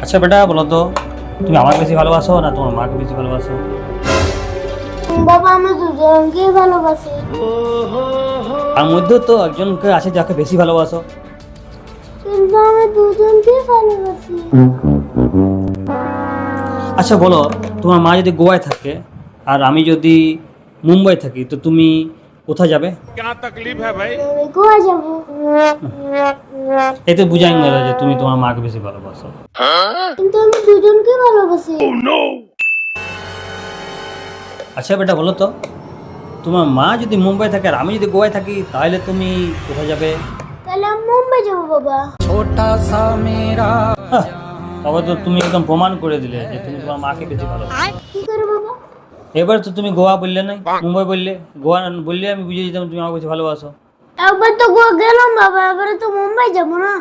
আচ্ছা বেটা বলো তো, তুমি আমাকে বেশি ভালোবাসো না তোমার মাকে বেশি ভালোবাসো? বাবা আমি দুজনকেই ভালোবাসি। তার মধ্যেও তো একজনকে আছে যাকে বেশি ভালোবাসো। কিন্তু আমি দুজনকেই ভালোবাসি। আচ্ছা বলো, তোমার মা যদি গোয়ায় থাকে আর আমি যদি মুম্বাই থাকি, তো তুমি কোথায় যাবে? আমি গোয়া যাবো। এতে বুঝাই গেল যে তুমি তোমার মাকে বেশি ভালোবাসো। কিন্তু আমি দুজনকেই ভালোবাসি। আচ্ছা বেটা বলো তো, তোমার মা যদি মুম্বাই থাকে আর আমি যদি গোয়ায় থাকি, তাহলে তুমি কোথায় যাবে? তাহলে আমি মুম্বাই যাবো বাবা। হাহ, তবে তো তুমি একদম প্রমাণ করে দিলে যে তুমি তোমার মাকে বেশি ভালোবাসো। কি করে বাবা? এবার তো তুমি গোয়া বললে নাই, মুম্বাই বললে। গোয়া বললে আমি বুঝে যেতাম তুমি আমাকে বেশি ভালোবাসো। একবার তো গোয়া গেলাম বাবা, এবারে তো মুম্বাই যাবো না।